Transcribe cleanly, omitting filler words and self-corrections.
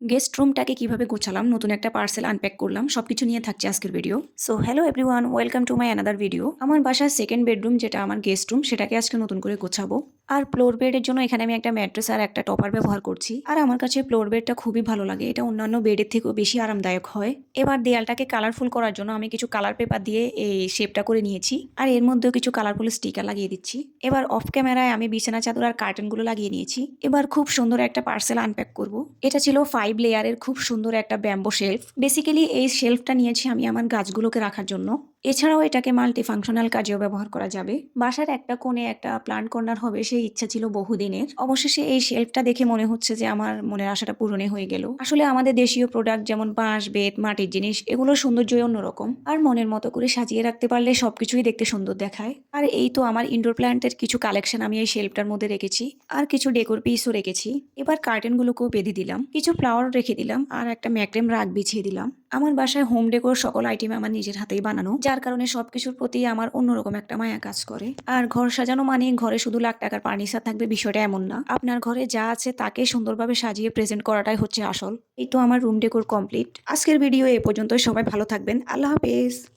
Guest রুমটাকে কিভাবে গোছালাম, নতুন একটা পার্সেল আনপ্যাক করলাম, সবকিছু নিয়ে থাকছে আজকের video. So hello everyone, welcome to my another video. আমার বাসার সেকেন্ড বেডরুম, যেটা আমার গেস্ট রুম, সেটাকে আজকে নতুন করে গোছাবো। আর ফ্লোর বেডের জন্য এখানে আমি একটা ম্যাট্রেস আর একটা টপার ব্যবহার করছি। আর আমার কাছে ফ্লোর বেডটা খুবই ভালো লাগে, এটা অন্যান্য বেডের থেকেও বেশি আরামদায়ক হয়। এবার দেয়ালটাকে কালারফুল করার জন্য আমি কিছু কালার পেপার দিয়ে এই শেপটা করে নিয়েছি, আর এর মধ্যেও কিছু কালারফুল স্টিকার লাগিয়ে দিচ্ছি। এবার অফ ক্যামেরায় আমি বিছানা চাদর আর কার্টেনগুলো লাগিয়ে নিয়েছি। এবার খুব সুন্দর একটা পার্সেল আনপ্যাক করব। এটা ছিল 5 লেয়ারের খুব সুন্দর একটা ব্যাম্বো শেলফ। বেসিক্যালি এই শেলফটা নিয়েছি আমি আমার গাছগুলোকে রাখার জন্য। এছাড়াও এটাকে মাল্টি ফাংশনাল কাজেও ব্যবহার করা যাবে। বাসার একটা কোণে একটা প্লান্ট কর্নার হবে, সেই ইচ্ছা ছিল বহুদিনের। অবশেষে এই শেলফটা দেখে মনে হচ্ছে যে আমার মনের আশাটা পূরণই হয়ে গেল। আসলে আমাদের দেশীয় প্রোডাক্ট যেমন বাঁশ, বেত, মাটির জিনিস, এগুলোর সৌন্দর্যই অন্যরকম। আর মনের মতো করে সাজিয়ে রাখতে পারলে সবকিছুই দেখতে সুন্দর দেখায়। আর এই তো আমার ইনডোর প্ল্যান্টের কিছু কালেকশন আমি এই শেলফটার মধ্যে রেখেছি, আর কিছু ডেকোর পিসও রেখেছি। এবার কার্টেনগুলোকেও বেঁধে দিলাম, কিছু ফ্লাওয়ার রেখে দিলাম, আর একটা ম্যাক্রেম রাগ বিছিয়ে দিলাম। আমার বাসায় হোম ডেকোর সকল আইটেম আমার নিজের হাতেই বানানো, যার কারণে সবকিছুর প্রতি আমার অন্যরকম একটা মায়া কাজ করে। আর ঘর সাজানো মানে ঘরে শুধু লাখ টাকার ফার্নিচার থাকবে, বিষয়টা এমন না। আপনার ঘরে যা আছে তাকে সুন্দরভাবে সাজিয়ে প্রেজেন্ট করাটাই হচ্ছে আসল। এই তো আমার রুম ডেকোর কমপ্লিট। আজকের ভিডিও এ পর্যন্ত। সবাই ভালো থাকবেন। আল্লাহ হাফেজ।